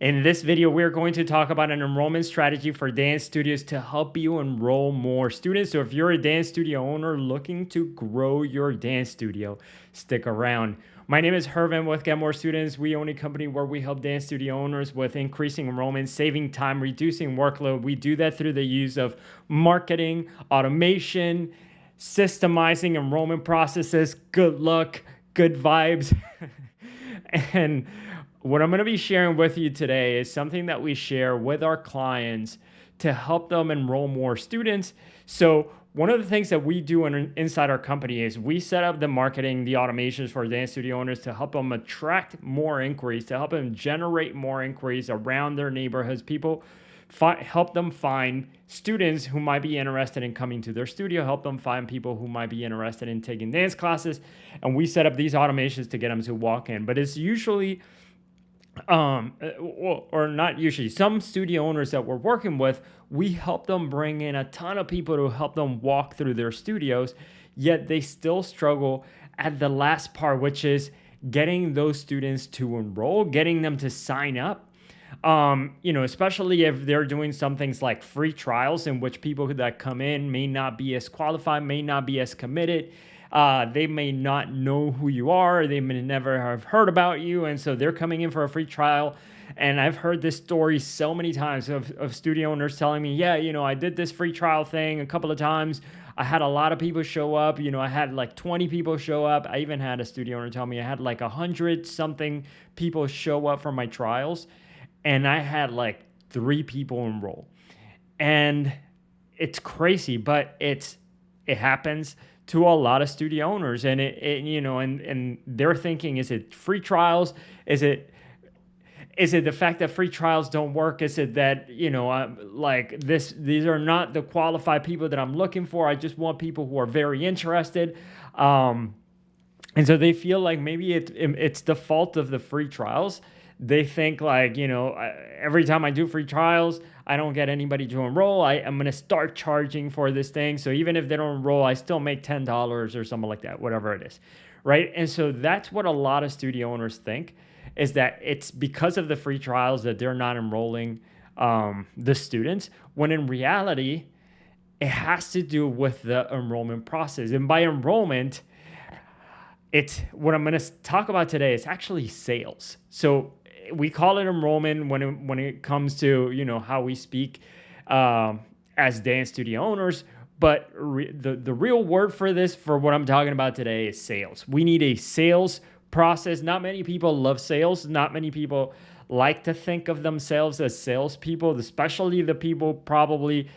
In this video, we're going to talk about an enrollment strategy for dance studios to help you enroll more students. So if you're a dance studio owner looking to grow your dance studio, stick around. My name is Hervin with Get More Students. We own a company where we help dance studio owners with increasing enrollment, saving time, reducing workload. We do that through the use of marketing, automation, systemizing enrollment processes. Good luck, good vibes. And what I'm going to be sharing with you today is something that we share with our clients to help them enroll more students. So one of the things that we do inside our company is we set up the marketing, the automations for dance studio owners to help them attract more inquiries, to help them generate more inquiries around their neighborhoods. People help them find students who might be interested in coming to their studio, help them find people who might be interested in taking dance classes. And we set up these automations to get them to walk in. But it's usually or not usually, some studio owners that we're working with, we help them bring in a ton of people to help them walk through their studios, yet they still struggle at the last part, which is getting those students to enroll, getting them to sign up. Especially if they're doing some things like free trials in which people that come in may not be as qualified, may not be as committed. They may not know who you are. They may never have heard about you. And so they're coming in for a free trial. And I've heard this story so many times of studio owners telling me, yeah, I did this free trial thing a couple of times. I had a lot of people show up. I had like 20 people show up. I even had a studio owner tell me I had like 100 something people show up for my trials. And I had like 3 people enroll. And it's crazy, but it happens to a lot of studio owners, and and they're thinking, is it free trials? Is it the fact that free trials don't work? Is it that like these are not the qualified people that I'm looking for? I just want people who are very interested, and so they feel like maybe it's the fault of the free trials. They think like, every time I do free trials, I don't get anybody to enroll. I'm going to start charging for this thing. So even if they don't enroll, I still make $10 or something like that, whatever it is. Right. And so that's what a lot of studio owners think, is that it's because of the free trials that they're not enrolling the students, when in reality, it has to do with the enrollment process. And by enrollment, it's what I'm going to talk about today. It's actually sales. So we call it enrollment when it comes to how we speak as dance studio owners, but the real word for this, for what I'm talking about today, is sales. We need a sales process. Not many people love sales. Not many people like to think of themselves as salespeople, especially the people probably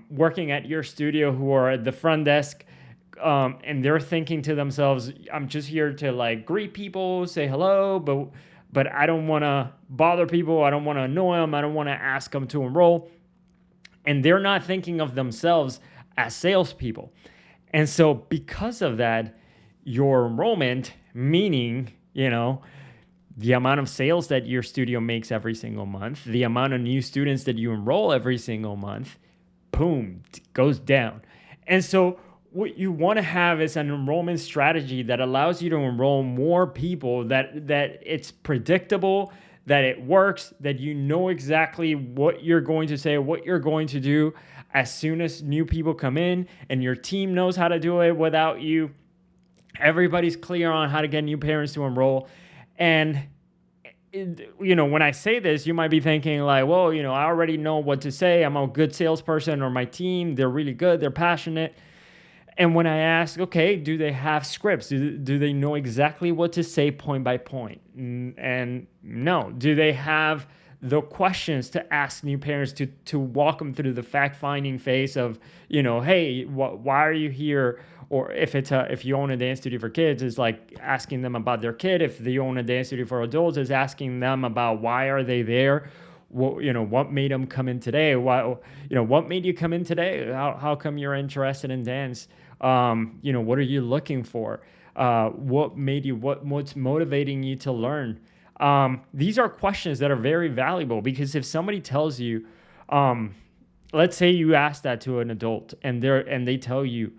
working at your studio who are at the front desk. And they're thinking to themselves, I'm just here to like greet people, say hello, but I don't want to bother people. I don't want to annoy them. I don't want to ask them to enroll. And they're not thinking of themselves as salespeople. And so because of that, your enrollment, meaning, the amount of sales that your studio makes every single month, the amount of new students that you enroll every single month, boom, goes down. And so what you want to have is an enrollment strategy that allows you to enroll more people, that it's predictable, that it works, that you know exactly what you're going to say, what you're going to do as soon as new people come in, and your team knows how to do it without you. Everybody's clear on how to get new parents to enroll. And when I say this, you might be thinking like, well, I already know what to say. I'm a good salesperson, or my team, they're really good, they're passionate. And when I ask, okay, do they have scripts? Do they know exactly what to say point by point? And no. Do they have the questions to ask new parents to walk them through the fact-finding phase of, hey, why are you here? Or if you own a dance studio for kids, it's like asking them about their kid. If you own a dance studio for adults, it's asking them about why are they there? What made them come in today? What made you come in today? How come you're interested in dance? What are you looking for? What's motivating you to learn? These are questions that are very valuable, because if somebody tells you, let's say you ask that to an adult and they tell you,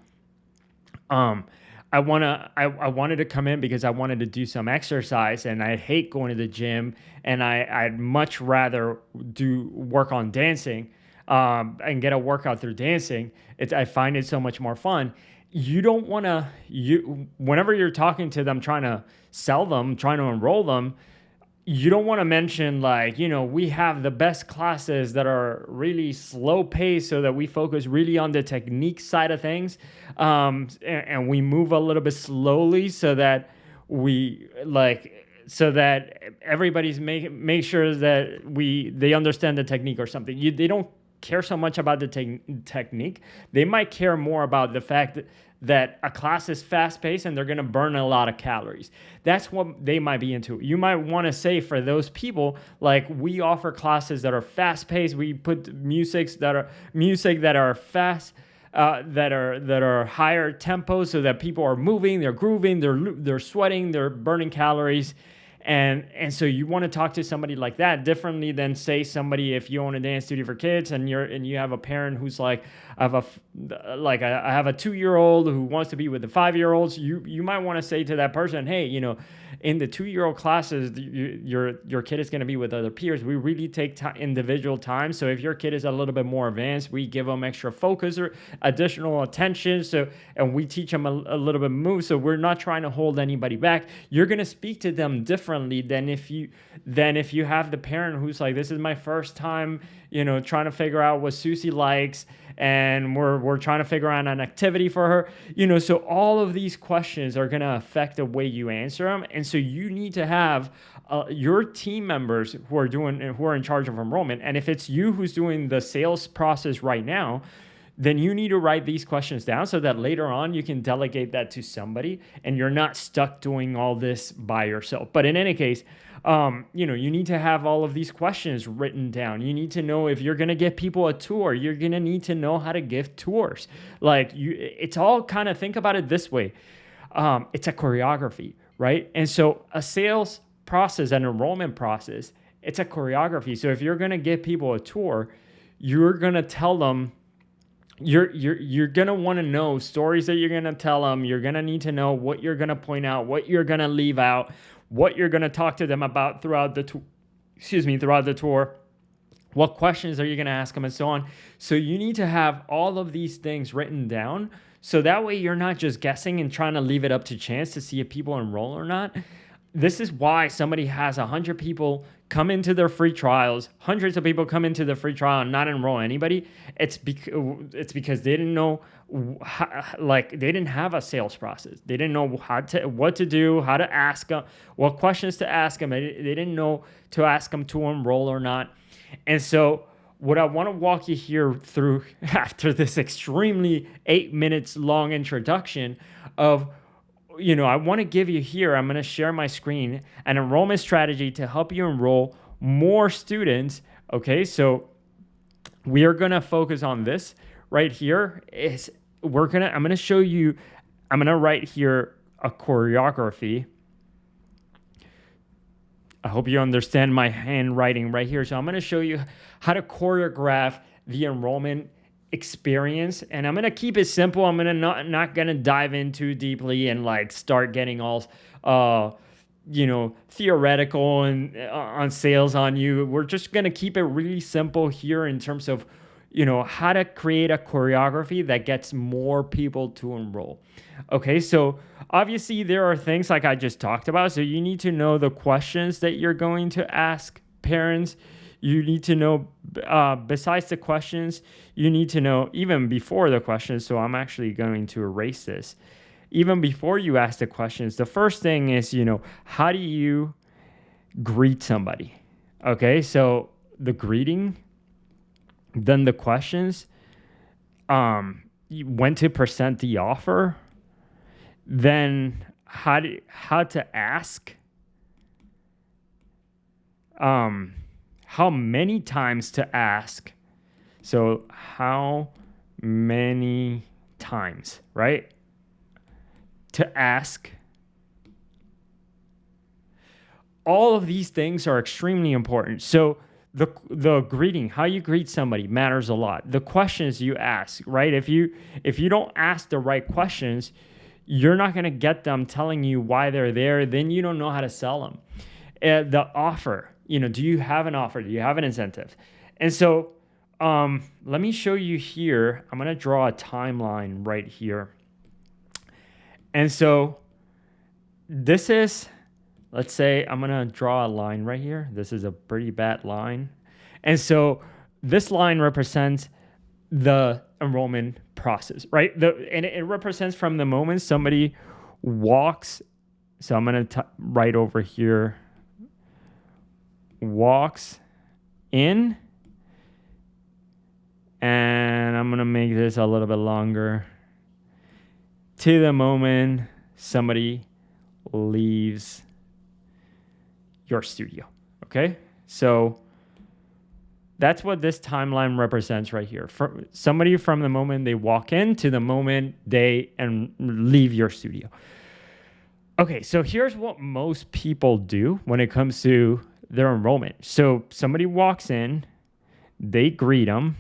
I wanted to come in because I wanted to do some exercise, and I hate going to the gym, and I'd much rather do work on dancing, and get a workout through dancing. I find it so much more fun. You don't want to, whenever you're talking to them, trying to sell them, trying to enroll them, you don't want to mention, like, we have the best classes that are really slow paced so that we focus really on the technique side of things, and we move a little bit slowly so that everybody's make sure that they understand the technique or something. They don't care so much about the technique. They might care more about the fact that a class is fast paced and they're going to burn a lot of calories. That's what they might be into. You might want to say, for those people, like, we offer classes that are fast paced. We put music that are fast, that are higher tempo, so that people are moving, they're grooving, they're sweating, they're burning calories. And so you want to talk to somebody like that differently than, say, somebody, if you own a dance studio for kids and you have a parent who's like, I have a 2-year-old who wants to be with the 5-year-olds. You might want to say to that person, hey, in the 2-year-old classes, your kid is going to be with other peers. We really take individual time. So if your kid is a little bit more advanced, we give them extra focus or additional attention. And we teach them a little bit move. So we're not trying to hold anybody back. You're going to speak to them differently than if you have the parent who's like, this is my first time, trying to figure out what Susie likes, and we're trying to figure out an activity for her. So all of these questions are going to affect the way you answer them. And so you need to have your team members who are in charge of enrollment. And if it's you who's doing the sales process right now, then you need to write these questions down so that later on you can delegate that to somebody and you're not stuck doing all this by yourself. But in any case, you need to have all of these questions written down. You need to know, if you're going to give people a tour, you're going to need to know how to give tours. It's all kind of, think about it this way. It's a choreography, right? And so a sales process, an enrollment process, it's a choreography. So if you're going to give people a tour, you're going to tell them, you're going to want to know stories that you're going to tell them. You're going to need to know what you're going to point out, what you're going to leave out, what you're going to talk to them about throughout the tour, what questions are you going to ask them, and so on. So you need to have all of these things written down, so that way you're not just guessing and trying to leave it up to chance to see if people enroll or not. This is why somebody has 100 people come into their free trials, hundreds of people come into the free trial and not enroll anybody. It's because they didn't know, they didn't have a sales process. They didn't know what to do, how to ask them, what questions to ask them. They didn't know to ask them to enroll or not. And so what I want to walk you here through after this extremely 8 minutes long introduction of, I want to give you here, I'm going to share my screen, an enrollment strategy to help you enroll more students. Okay, so we are going to focus on this right here. I'm going to show you, I'm going to write here a choreography. I hope you understand my handwriting right here. So I'm going to show you how to choreograph the enrollment experience, and I'm going to keep it simple. I'm going to not going to dive in too deeply and start getting all theoretical and on sales on you. We're just going to keep it really simple here in terms of how to create a choreography that gets more people to enroll. Okay, so obviously there are things like I just talked about. So you need to know the questions that you're going to ask parents. You need to know, besides the questions, you need to know even before the questions. So I'm actually going to erase this. Even before you ask the questions, the first thing is, how do you greet somebody? Okay, so the greeting, then the questions, when to present the offer, then how to ask, how many times to ask. So how many times, right? To ask. All of these things are extremely important. So the greeting, how you greet somebody matters a lot. The questions you ask, right? If you don't ask the right questions, you're not going to get them telling you why they're there. Then you don't know how to sell them. The offer, do you have an offer? Do you have an incentive? And so let me show you here. I'm going to draw a timeline right here. And so this is, let's say I'm going to draw a line right here. This is a pretty bad line. And so this line represents the enrollment process, right? And it represents from the moment somebody walks. So I'm going to write over here, walks in, and I'm going to make this a little bit longer, to the moment somebody leaves your studio. Okay, so that's what this timeline represents right here. For somebody from the moment they walk in to the moment they leave your studio. Okay, so here's what most people do when it comes to their enrollment. So somebody walks in, they greet them,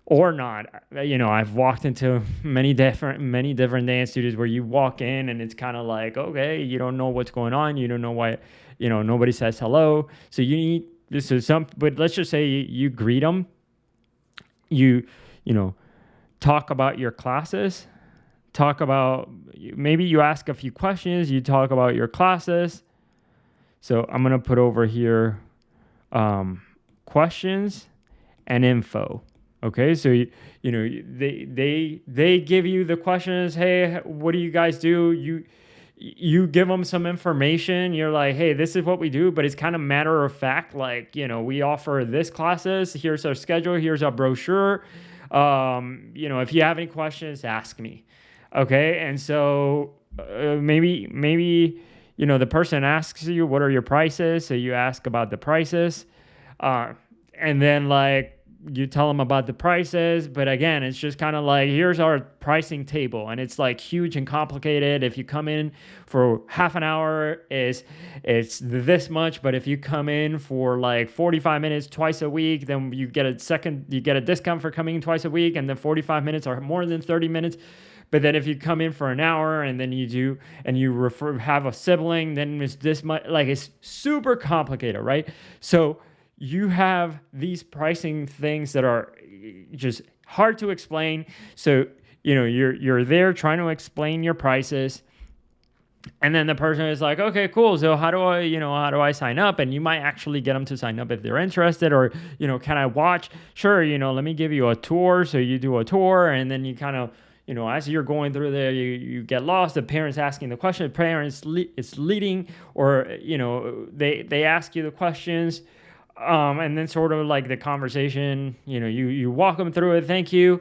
or not. I've walked into many different dance studios where you walk in and it's kind of like, okay, you don't know what's going on, you don't know why, nobody says hello. So you need this is but let's just say you greet them, you talk about your classes, maybe you ask a few questions, you talk about your classes. So I'm gonna put over here questions and info. Okay, so they give you the questions. Hey, what do you guys do? You give them some information. You're like, hey, this is what we do, but it's kind of matter of fact. Like, we offer this classes. Here's our schedule. Here's our brochure. If you have any questions, ask me. Okay, and so maybe the person asks you, what are your prices? So you ask about the prices, and then like, you tell them about the prices, but again, it's just kind of like, here's our pricing table, and it's like huge and complicated. If you come in for half an hour, it's this much, but if you come in for like 45 minutes twice a week, then you get a discount for coming in twice a week, and then 45 minutes are more than 30 minutes. But then if you come in for an hour and then you have a sibling, then it's this much. Like, it's super complicated, right? So you have these pricing things that are just hard to explain. So, you're there trying to explain your prices. And then the person is like, okay, cool. So how do I sign up? And you might actually get them to sign up if they're interested, or, can I watch? Sure. Let me give you a tour. So you do a tour, and then you kind of, as you're going through there, you get lost. The parent's asking the question, the parent's is leading, or, they ask you the questions. And then sort of like the conversation, you walk them through it. Thank you.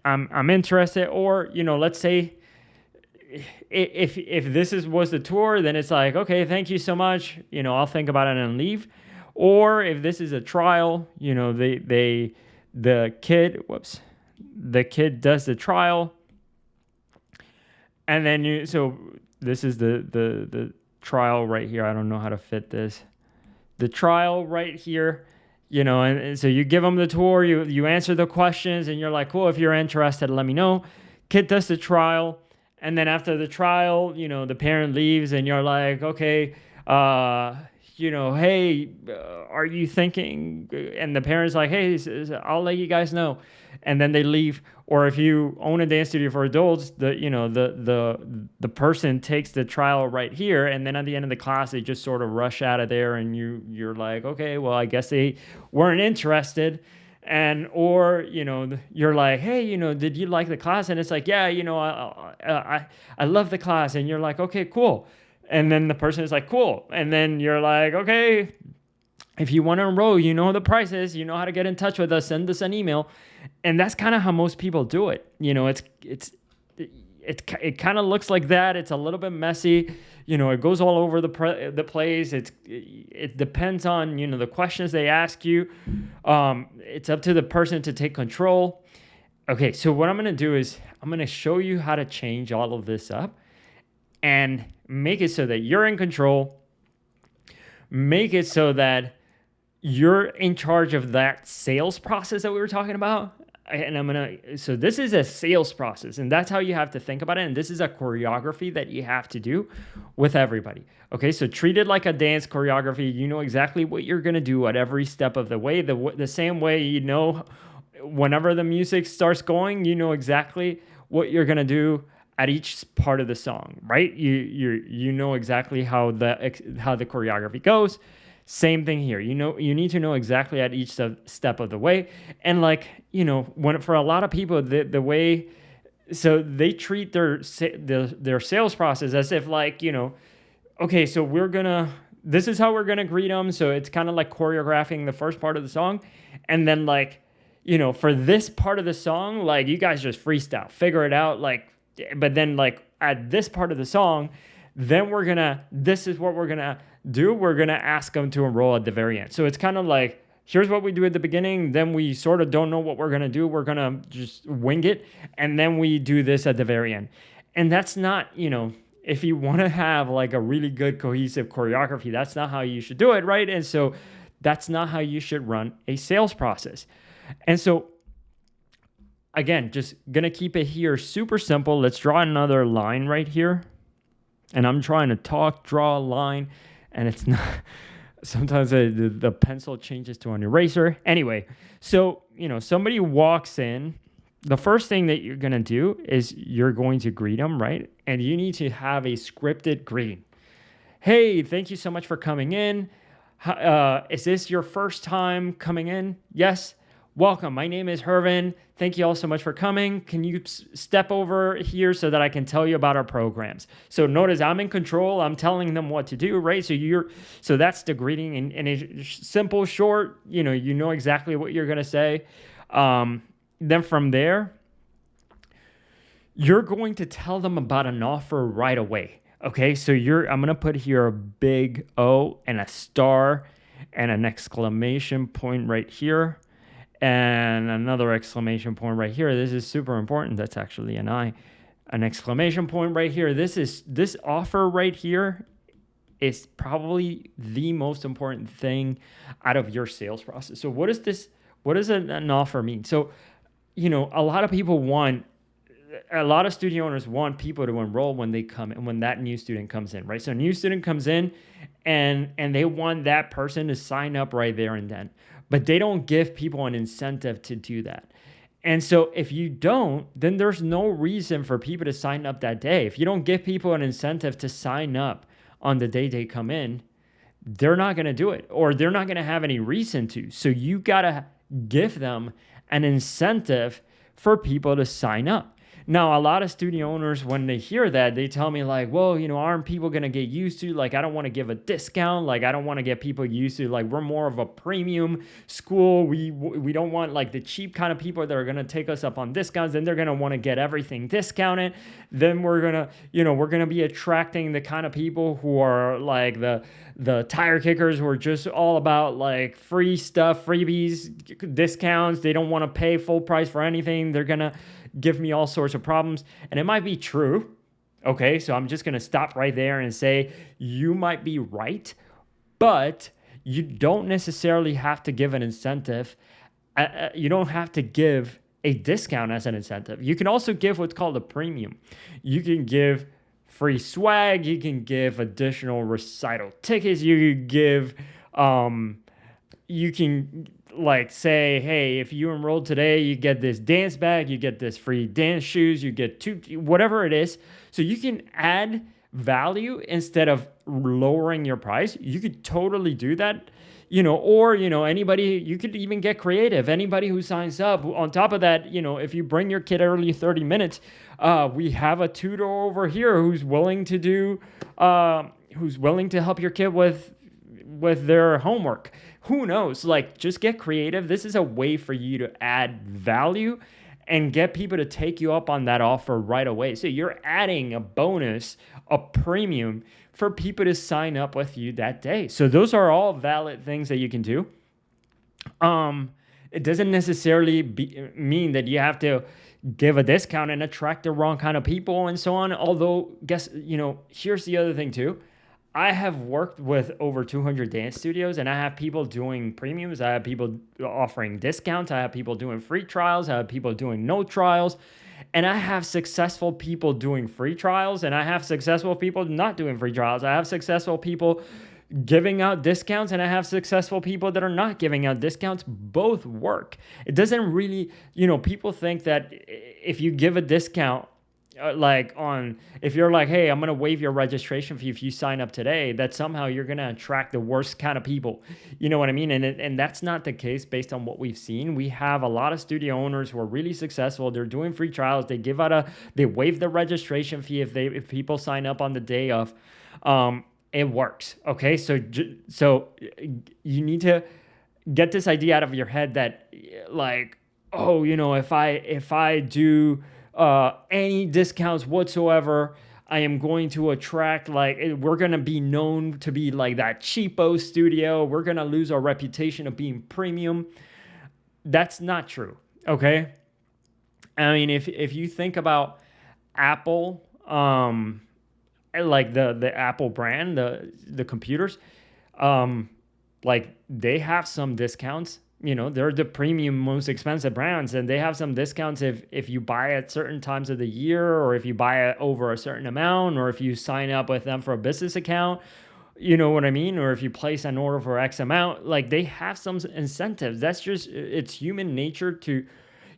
I'm interested. Or, let's say if this was the tour, then it's like, okay, thank you so much. I'll think about it and leave. Or if this is a trial, the kid does the trial. And then so this is the trial right here. I don't know how to fit this. The trial right here, and so you give them the tour, you answer the questions, and you're like, cool, if you're interested, let me know. Kid does the trial, and then after the trial, the parent leaves, and you're like, okay, hey, are you thinking? And the parent's like, hey, I'll let you guys know. And then they leave. Or if you own a dance studio for adults, the person takes the trial right here, and then at the end of the class, they just sort of rush out of there, and you're like, okay, well, I guess they weren't interested. Or you're like, hey, did you like the class? And it's like, yeah, I love the class. And you're like, okay, cool. And then the person is like, cool. And then you're like, okay, if you want to enroll, the prices, how to get in touch with us, send us an email. And that's kind of how most people do it. It kind of looks like that. It's a little bit messy. It goes all over the place. It depends on, the questions they ask you. It's up to the person to take control. Okay, so what I'm going to do is I'm going to show you how to change all of this up and make it so that you're in control. Make it so that you're in charge of that sales process that we were talking about. and I'm gonna, so this is a sales process, and that's how you have to think about it. And this is a choreography that you have to do with everybody. Okay, so treat it like a dance choreography. You know exactly what you're gonna do at every step of the way. The same way, you know, whenever the music starts going, you know exactly what you're gonna do at each part of the song, right? You know exactly how the choreography goes. Same thing here. You know, you need to know exactly at each step of the way. And like, you know, when for a lot of people, the way, so they treat their sales process as if like, you know, okay, so this is how we're gonna greet them. So it's kind of like choreographing the first part of the song, and then like, you know, for this part of the song, like you guys just freestyle, figure it out, like. But then like at this part of the song, then this is what we're gonna do. We're gonna ask them to enroll at the very end. So it's kind of like, here's what we do at the beginning, then we sort of don't know what we're gonna do. We're gonna just wing it, and then we do this at the very end. And that's not, you know, if you want to have like a really good cohesive choreography, that's not how you should do it, right? And so that's not how you should run a sales process. And so again, just gonna keep it here super simple. Let's draw another line right here. And I'm trying to draw a line, and it's not, sometimes the pencil changes to an eraser. Anyway, so, you know, somebody walks in. The first thing that you're gonna do is you're going to greet them, right? And you need to have a scripted greeting. Hey, thank you so much for coming in. Is this your first time coming in? Yes. Welcome. My name is Hervin. Thank you all so much for coming. Can you step over here so that I can tell you about our programs? So notice I'm in control. I'm telling them what to do, right? So that's the greeting, and it's simple, short. You know exactly what you're gonna say. Then from there, you're going to tell them about an offer right away. Okay, so I'm gonna put here a big O and a star and an exclamation point right here. And another exclamation point right here. This is super important. That's actually an I. An exclamation point right here. This offer right here is probably the most important thing out of your sales process. So what does an offer mean? So, you know, a lot of studio owners want people to enroll when they come in, when that new student comes in, right? So a new student comes in and they want that person to sign up right there and then. But they don't give people an incentive to do that. And so if you don't, then there's no reason for people to sign up that day. If you don't give people an incentive to sign up on the day they come in, they're not going to do it, or they're not going to have any reason to. So you got to give them an incentive for people to sign up. Now, a lot of studio owners, when they hear that, they tell me like, well, you know, aren't people going to get used to, like, I don't want to give a discount. Like, I don't want to get people used to, like, we're more of a premium school. We don't want like the cheap kind of people that are going to take us up on discounts. Then they're going to want to get everything discounted. Then we're going to be attracting the kind of people who are like the tire kickers, who are just all about like free stuff, freebies, discounts. They don't want to pay full price for anything. They're going to give me all sorts of problems. And it might be true. Okay, so I'm just going to stop right there and say, you might be right, but you don't necessarily have to give an incentive. You don't have to give a discount as an incentive. You can also give what's called a premium. You can give free swag. You can give additional recital tickets. You can give, you can like say, hey, if you enroll today, you get this dance bag, you get this free dance shoes, you get whatever it is. So you can add value instead of lowering your price. You could totally do that, or, anybody, you could even get creative. Anybody who signs up, on top of that, if you bring your kid early 30 minutes, we have a tutor over here who's willing to help your kid with their homework. Who knows? Like, just get creative. This is a way for you to add value and get people to take you up on that offer right away. So you're adding a bonus, a premium for people to sign up with you that day. So those are all valid things that you can do. It doesn't necessarily mean that you have to give a discount and attract the wrong kind of people and so on. Although, here's the other thing too. I have worked with over 200 dance studios, and I have people doing premiums. I have people offering discounts. I have people doing free trials. I have people doing no trials. And I have successful people doing free trials, and I have successful people not doing free trials. I have successful people giving out discounts, and I have successful people that are not giving out discounts. Both work. It doesn't really, people think that if you give a discount, like on if you're like, hey, I'm gonna waive your registration fee if you sign up today, that somehow you're gonna attract the worst kind of people. You know what I mean? And that's not the case based on what we've seen. We have a lot of studio owners who are really successful. They're doing free trials. They waive the registration fee if people sign up on the day of. It works. Okay, so you need to get this idea out of your head that, like, oh, if I do any discounts whatsoever, I am going to attract, like, we're going to be known to be like that cheapo studio. We're going to lose our reputation of being premium. That's not true. Okay. I mean, if you think about Apple, like the Apple brand, the computers, like they have some discounts. They're the premium, most expensive brands, and they have some discounts if you buy at certain times of the year, or if you buy it over a certain amount, or if you sign up with them for a business account. You know what I mean? Or if you place an order for X amount, like they have some incentives. It's human nature to,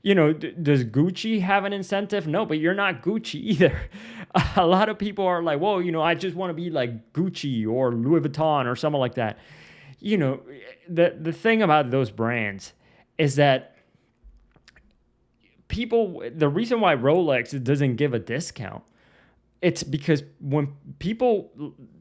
does Gucci have an incentive? No, but you're not Gucci either. A lot of people are like, whoa, I just want to be like Gucci or Louis Vuitton or something like that. you know, the thing about those brands is that the reason why Rolex doesn't give a discount, it's because when people,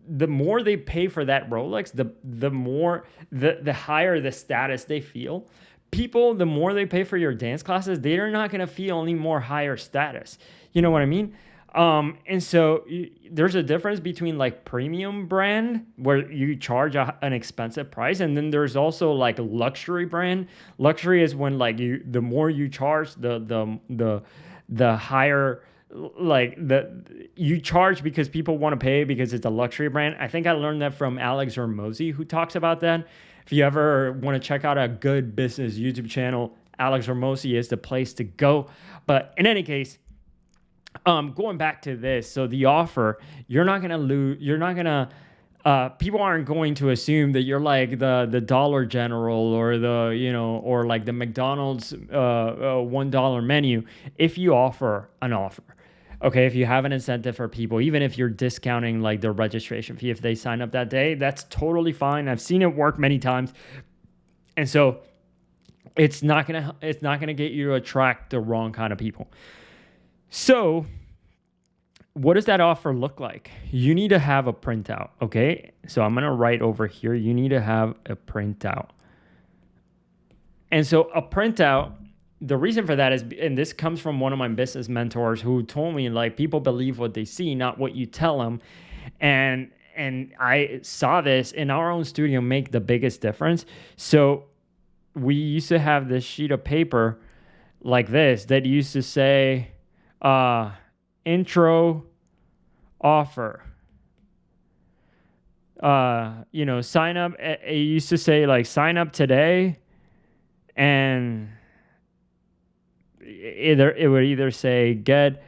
the more they pay for that Rolex, the higher the status they feel. People, the more they pay for your dance classes, they're not going to feel any more higher status. You know what I mean? And so there's a difference between like premium brand where you charge an expensive price, and then there's also like luxury brand. Luxury is when like the more you charge, the higher, like you charge because people want to pay because it's a luxury brand. I think I learned that from Alex Hormozy, who talks about that. If you ever want to check out a good business YouTube channel, Alex Hormozy is the place to go. But in any case, going back to this, so the offer, you're not gonna lose. You're not gonna. People aren't going to assume that you're like the Dollar General or or like the McDonald's $1 menu if you offer an offer. Okay, if you have an incentive for people, even if you're discounting like their registration fee if they sign up that day, that's totally fine. I've seen it work many times, and so it's not gonna get you to attract the wrong kind of people. So, what does that offer look like? You need to have a printout, okay? So I'm going to write over here, you need to have a printout. And so a printout, the reason for that is, and this comes from one of my business mentors who told me, like, people believe what they see, not what you tell them. And I saw this in our own studio make the biggest difference. So we used to have this sheet of paper like this that used to say, intro offer, sign up. It used to say like sign up today, and it would either say get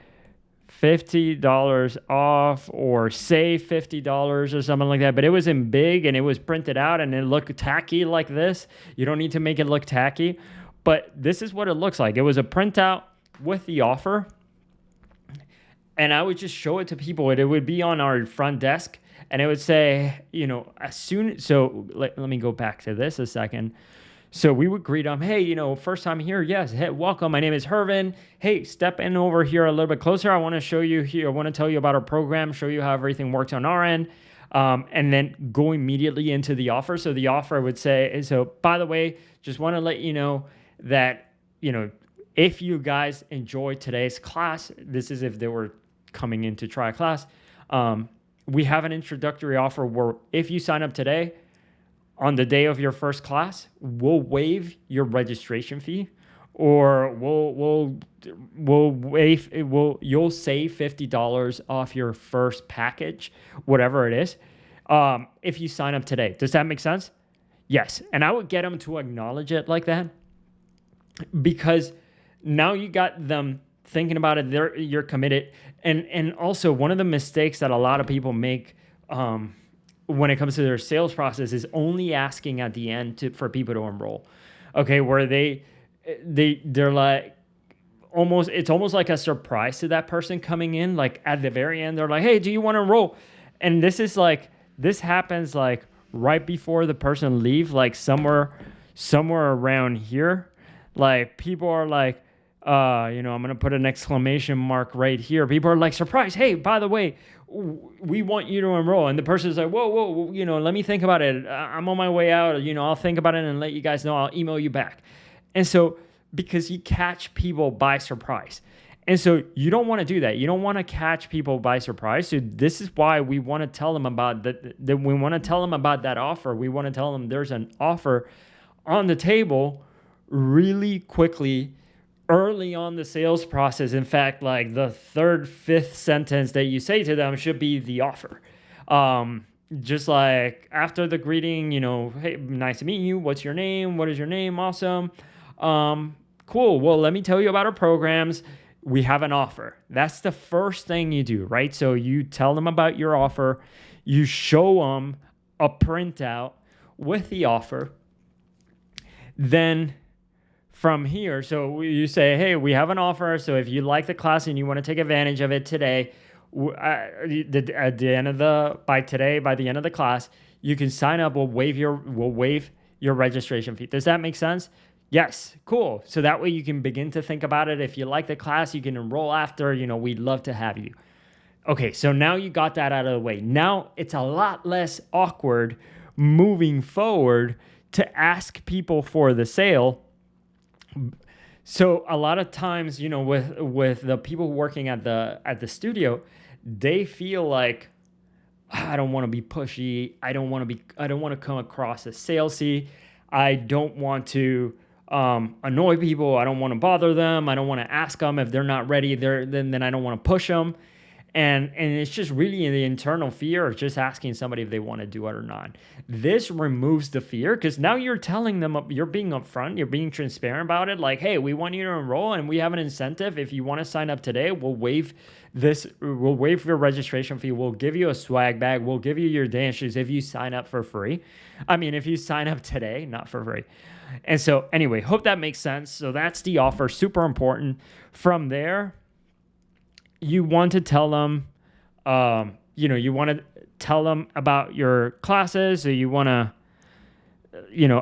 $50 off or save $50 or something like that. But it was in big and it was printed out and it looked tacky like this. You don't need to make it look tacky, but this is what it looks like. It was a printout with the offer. And I would just show it to people, and it would be on our front desk, and it would say, so let me go back to this a second. So we would greet them, hey, first time here, yes, hey, welcome, my name is Hervin. Hey, step in over here a little bit closer. I want to show you here, I want to tell you about our program, show you how everything works on our end, and then go immediately into the offer. So the offer would say, so by the way, just want to let you know that, if you guys enjoy today's class, this is if they were coming in to try a class, we have an introductory offer where if you sign up today, on the day of your first class, we'll waive your registration fee, or you'll save $50 off your first package, whatever it is. if you sign up today. Does that make sense? Yes. And I would get them to acknowledge it like that, because now you got them thinking about it. You're committed. And also, one of the mistakes that a lot of people make when it comes to their sales process is only asking at the end for people to enroll. Okay, where they're like, it's almost like a surprise to that person coming in. Like at the very end, they're like, "Hey, do you want to enroll?" And this happens like right before the person leave, like somewhere around here. Like people are like, I'm gonna put an exclamation mark right here. People are like, surprise! Hey, by the way, we want you to enroll. And the person's like, whoa, let me think about it. I'm on my way out. I'll think about it and let you guys know. I'll email you back. And so, because you catch people by surprise. And so you don't want to do that. You don't want to catch people by surprise. So this is why we want to tell them about that. We want to tell them about that offer. We want to tell them there's an offer on the table really quickly, early on the sales process. In fact, like the third, fifth sentence that you say to them should be the offer. Just like after the greeting, hey, nice to meet you. What's your name? What is your name? Awesome. Cool. Well, let me tell you about our programs. We have an offer. That's the first thing you do, right? So you tell them about your offer. You show them a printout with the offer. Then from here, so you say, hey, we have an offer. So if you like the class and you want to take advantage of it today, by the end of the class, you can sign up. We'll waive your registration fee. Does that make sense? Yes, cool. So that way you can begin to think about it. If you like the class, you can enroll after. We'd love to have you. Okay, so now you got that out of the way. Now it's a lot less awkward moving forward to ask people for the sale. So a lot of times, with the people working at the studio, they feel like, I don't want to be pushy. I don't want to come across as salesy. I don't want to annoy people. I don't want to bother them. I don't want to ask them if they're not ready. Then I don't want to push them. And it's just really the internal fear of just asking somebody if they want to do it or not. This removes the fear, because now you're telling them, you're being upfront, you're being transparent about it. Like, hey, we want you to enroll and we have an incentive. If you want to sign up today, we'll waive your registration fee. We'll give you a swag bag. We'll give you your dance shoes if you sign up for free. If you sign up today, not for free. And so anyway, hope that makes sense. So that's the offer, super important. From there, you want to tell them, you want to tell them about your classes. So you want to,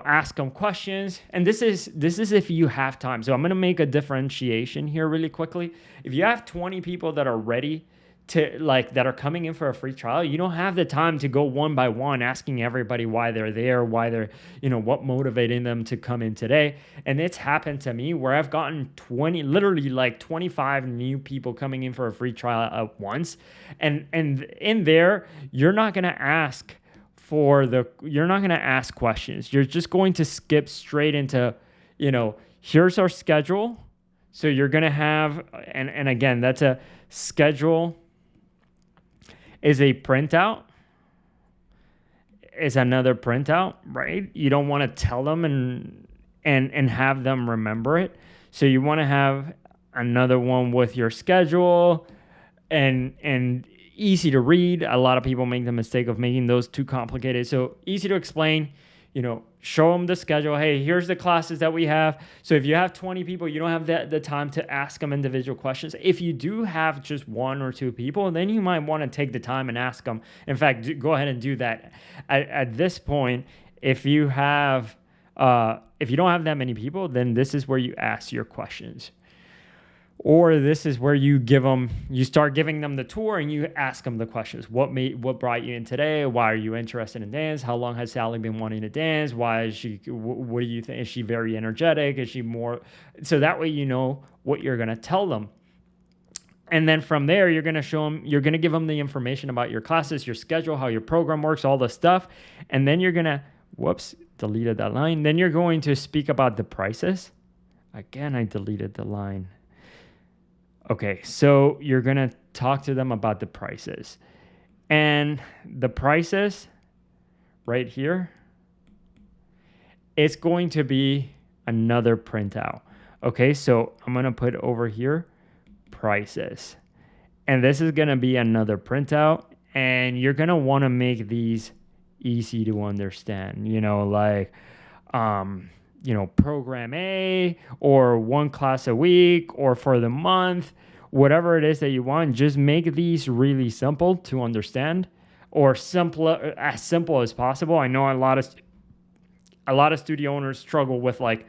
ask them questions. And this is if you have time. So I'm going to make a differentiation here really quickly. If you have 20 people that are ready that are coming in for a free trial, you don't have the time to go one by one asking everybody why they're there, why they're, what motivating them to come in today. And it's happened to me where I've gotten 25 new people coming in for a free trial at once. And in there, you're not going to ask questions. You're just going to skip straight into, here's our schedule. So you're going to have, and again, that's a schedule is a printout, is another printout, right? You don't want to tell them and have them remember it. So you want to have another one with your schedule and easy to read. A lot of people make the mistake of making those too complicated. So easy to explain, show them the schedule. Hey, here's the classes that we have. So if you have 20 people, you don't have the time to ask them individual questions. If you do have just one or two people, then you might want to take the time and ask them. In fact, go ahead and do that. At this point, if you don't have that many people, then this is where you ask your questions. Or this is where you start giving them the tour and you ask them the questions. What brought you in today? Why are you interested in dance? How long has Sally been wanting to dance? Why is she, what do you think? Is she very energetic? Is she more? So that way you know what you're going to tell them. And then from there, you're going to give them the information about your classes, your schedule, how your program works, all the stuff. And then you're going to, deleted that line. Then you're going to speak about the prices. Again, I deleted the line. Okay, so you're going to talk to them about the prices. And the prices right here, it's going to be another printout. Okay, so I'm going to put over here prices. And this is going to be another printout. And you're going to want to make these easy to understand, like, program A or one class a week or for the month, whatever it is that you want. Just make these really simple to understand, or simpler, as simple as possible. I know a lot of studio owners struggle with, like,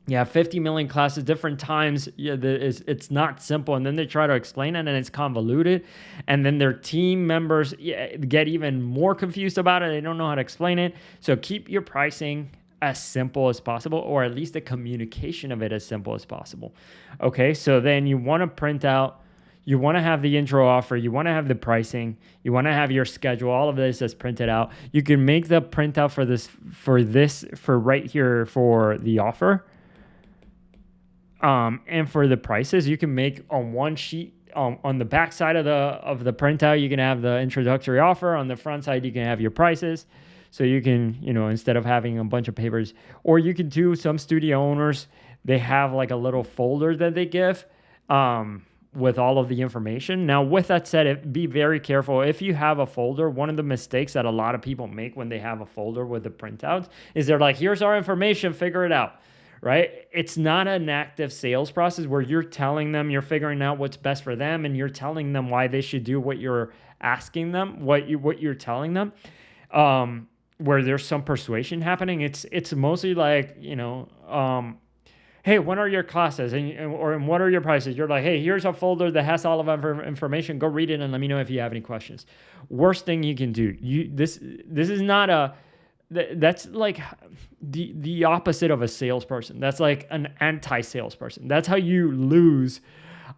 50 million classes, different times. It's not simple. And then they try to explain it and it's convoluted. And then their team members get even more confused about it. They don't know how to explain it. So keep your pricing as simple as possible, or at least the communication of it as simple as possible. Okay, so then you want to print out, you want to have the intro offer, you want to have the pricing, you want to have your schedule, all of this is printed out. You can make the printout for right here for the offer. And for the prices, you can make on one sheet, on the back side of the printout, you can have the introductory offer. On the front side, you can have your prices. So you can, instead of having a bunch of papers, or you can do, some studio owners, they have like a little folder that they give with all of the information. Now, with that said, be very careful. If you have a folder, one of the mistakes that a lot of people make when they have a folder with the printouts is they're like, here's our information, figure it out. Right? It's not an active sales process where you're telling them, you're figuring out what's best for them, and you're telling them why they should do what you're asking them, what you're telling them. Where there's some persuasion happening, it's mostly like, hey, when are your classes, and what are your prices? You're like, hey, here's a folder that has all of our information. Go read it and let me know if you have any questions. Worst thing you can do. This is not that's like the opposite of a salesperson. That's like an anti-salesperson. That's how you lose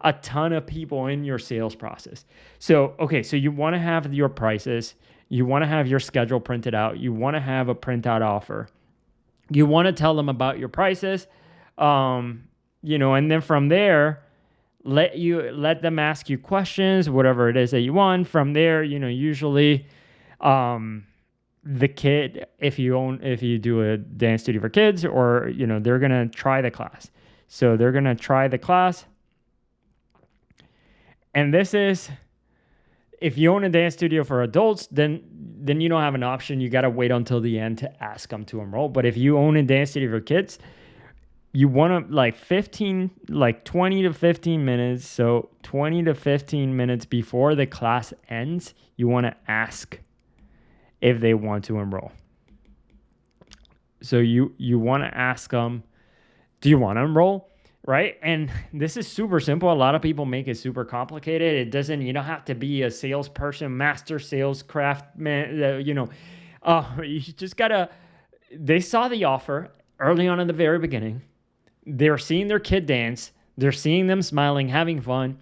a ton of people in your sales process. So you want to have your prices, you want to have your schedule printed out, you want to have a printout offer, you want to tell them about your prices, and then from there, let them ask you questions, whatever it is that you want. From there, usually, the kid, if you do a dance studio for kids, or they're gonna try the class. So they're gonna try the class, and this is, if you own a dance studio for adults, then you don't have an option. You gotta wait until the end to ask them to enroll. But if you own a dance studio for kids, you want to 20 to 15 minutes. So 20 to 15 minutes before the class ends, you want to ask if they want to enroll. So you want to ask them, do you want to enroll? Right? And this is super simple. A lot of people make it super complicated. You don't have to be a salesperson, master sales craftsman, you just gotta, they saw the offer early on in the very beginning. They're seeing their kid dance. They're seeing them smiling, having fun.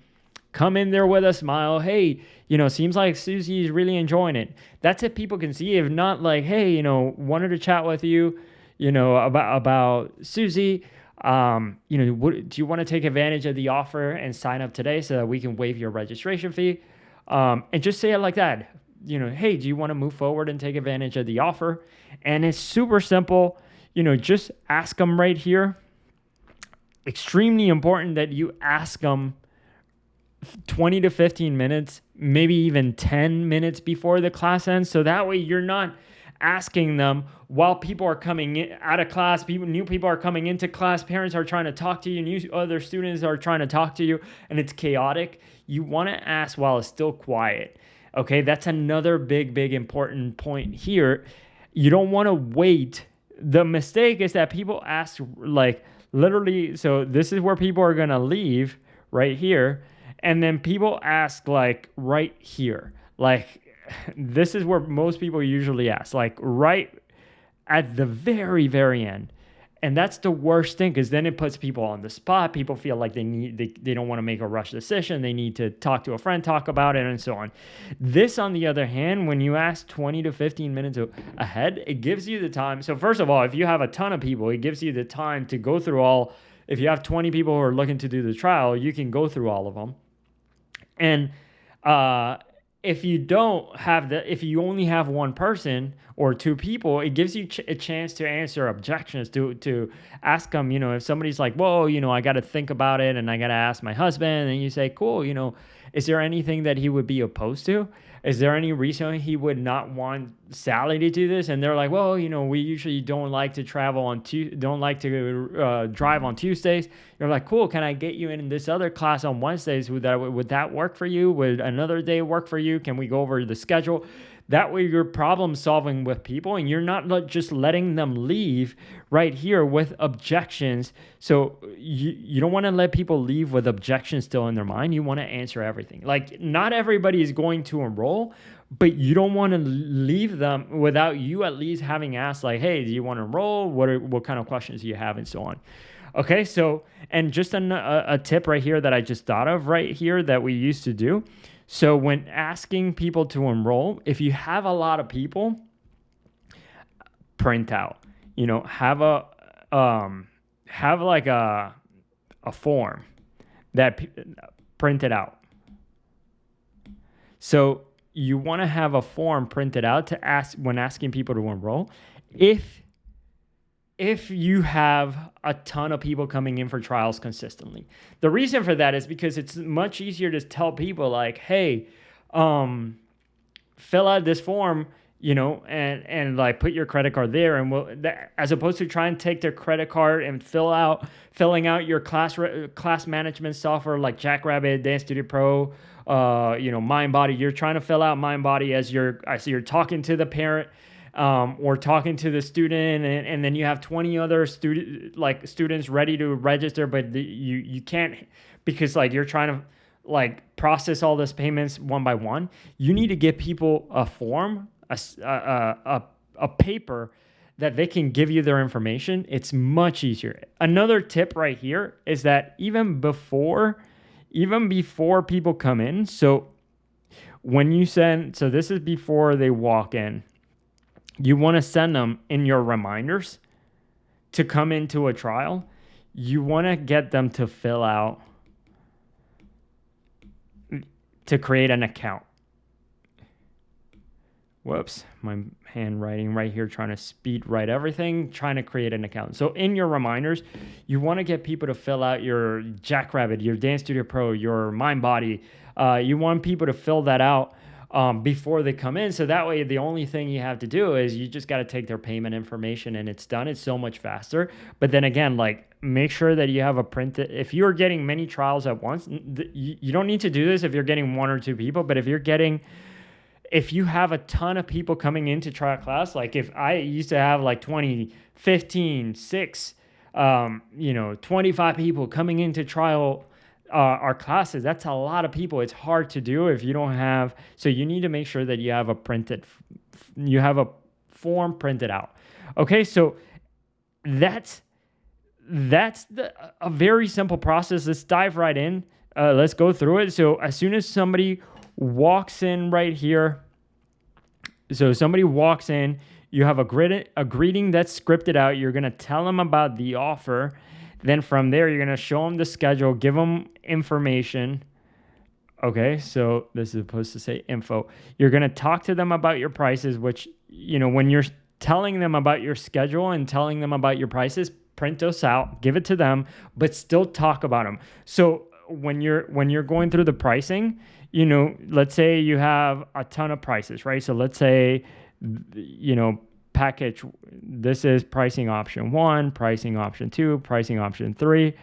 Come in there with a smile. Hey, seems like Susie's really enjoying it. That's it. People can see. If not, like, hey, wanted to chat with you, about Susie. Do you want to take advantage of the offer and sign up today so that we can waive your registration fee? And just say it like that. Hey, do you want to move forward and take advantage of the offer? And it's super simple. Just ask them right here. Extremely important that you ask them 20 to 15 minutes, maybe even 10 minutes before the class ends. So that way you're not asking them while people are coming in, out of class, new people are coming into class, parents are trying to talk to you, other students are trying to talk to you, and it's chaotic. You want to ask while it's still quiet. Okay, that's another big important point here. You don't want to wait. The mistake is that people ask, like, literally, so this is where people are going to leave right here. And then people ask, like, right here. Like, this is where most people usually ask, like, right at the very, very end. And that's the worst thing, because then it puts people on the spot. People feel like they don't want to make a rush decision. They need to talk to a friend, talk about it, and so on. This, on the other hand, when you ask 20 to 15 minutes ahead, it gives you the time. So first of all, if you have a ton of people, it gives you the time to go through all. If you have 20 people who are looking to do the trial, you can go through all of them. And if you don't have if you only have one person or two people, it gives you a chance to answer objections, to ask them, if somebody's like, whoa, I got to think about it and I got to ask my husband. And you say, cool, is there anything that he would be opposed to? Is there any reason he would not want Sally to do this? And they're like, well, we usually don't like to travel don't like to drive on Tuesdays. You're like, cool. Can I get you in this other class on Wednesdays? Would that work for you? Would another day work for you? Can we go over the schedule? That way you're problem solving with people and you're not just letting them leave right here with objections. So you don't want to let people leave with objections still in their mind. You want to answer everything. Like, not everybody is going to enroll, but you don't want to leave them without you at least having asked, like, hey, do you want to enroll? What kind of questions do you have, and so on. Okay, so, and just a tip right here that I just thought of right here that we used to do. So when asking people to enroll, if you have a lot of people, print out, have like a form that printed out. So you want to have a form printed out to ask when asking people to enroll. If you have a ton of people coming in for trials consistently. The reason for that is because it's much easier to tell people like, hey, fill out this form, and like put your credit card there, and as opposed to try and take their credit card and filling out your class management software like Jackrabbit, Dance Studio Pro, MindBody. You're trying to fill out MindBody as you're talking to the parent. Or talking to the student, and then you have 20 other students ready to register, but you can't, because like you're trying to like process all these payments one by one. You need to give people a form, a paper that they can give you their information. It's much easier. Another tip right here is that even before people come in, so this is before they walk in. You want to send them in your reminders to come into a trial. You want to get them to fill out, to create an account. Whoops, my handwriting right here, trying to speed write everything, trying to create an account. So in your reminders, you want to get people to fill out your Jackrabbit, your Dance Studio Pro, your MindBody. You want people to fill that out before they come in. So that way, the only thing you have to do is you just got to take their payment information and it's done. It's so much faster. But then again, like, make sure that you have a print. If you're getting many trials at once, you don't need to do this if you're getting one or two people. But if you have a ton of people coming into trial class, like if I used to have like 20, 15, 6, 25 people coming into trial our classes, that's a lot of people. It's hard to do if you don't have, so you need to make sure that you have a form printed out. Okay, so that's a very simple process. Let's dive right in. Let's go through it. So as soon as somebody walks in right here, you have a greeting that's scripted out. You're going to tell them about the offer. Then from there, you're going to show them the schedule, give them information. Okay, so this is supposed to say info. You're going to talk to them about your prices, which, when you're telling them about your schedule and telling them about your prices, print those out, give it to them, but still talk about them. So when you're going through the pricing, let's say you have a ton of prices, right? So let's say, package, this is pricing option 1, pricing option 2, pricing option 3,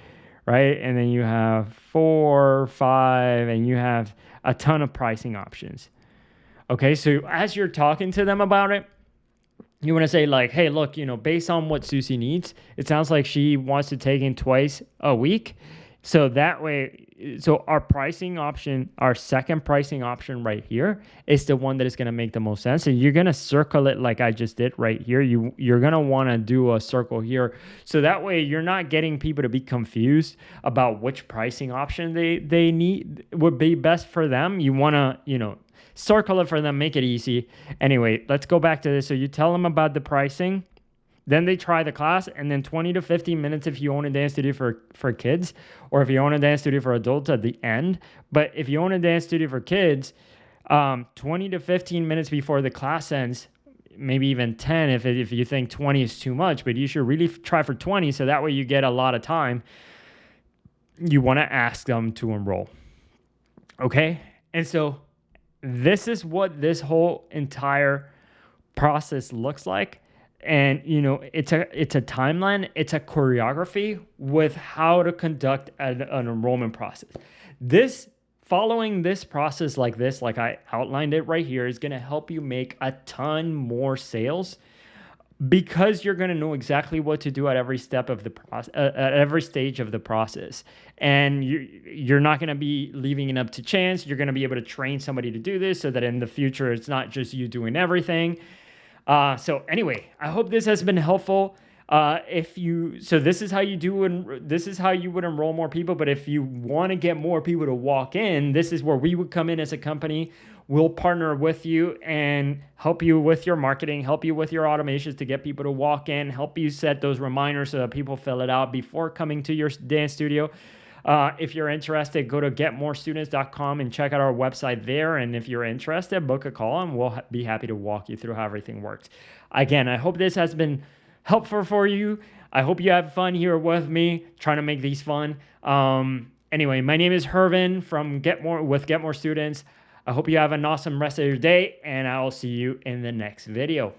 right? And then you have 4, 5, and you have a ton of pricing options. Okay, so as you're talking to them about it, you want to say like, hey, look, based on what Susie needs, it sounds like she wants to take in twice a week. So that way, our pricing option, our second pricing option right here is the one that is going to make the most sense. And you're going to circle it like I just did right here. You're going to want to do a circle here. So that way you're not getting people to be confused about which pricing option they need would be best for them. You want to, circle it for them, make it easy. Anyway, let's go back to this. So you tell them about the pricing. Then they try the class, and then 20 to 15 minutes if you own a dance studio for kids, or if you own a dance studio for adults at the end. But if you own a dance studio for kids, 20 to 15 minutes before the class ends, maybe even 10 if you think 20 is too much, but you should really try for 20 so that way you get a lot of time. You want to ask them to enroll. Okay? And so this is what this whole entire process looks like. And it's a timeline, it's a choreography with how to conduct an enrollment process. This Following this process like this, like I outlined it right here, is going to help you make a ton more sales because you're going to know exactly what to do at every step of the process, at every stage of the process. And you're not going to be leaving it up to chance. You're going to be able to train somebody to do this so that in the future, it's not just you doing everything. So anyway, I hope this has been helpful. This is how you do, and this is how you would enroll more people. But if you want to get more people to walk in, this is where we would come in as a company. We'll partner with you and help you with your marketing, help you with your automations to get people to walk in, help you set those reminders so that people fill it out before coming to your dance studio. If you're interested, go to getmorestudents.com and check out our website there. And if you're interested, book a call and we'll be happy to walk you through how everything works. Again, I hope this has been helpful for you. I hope you have fun here with me trying to make these fun. Anyway, my name is Hervin from Get More Students. I hope you have an awesome rest of your day, and I will see you in the next video.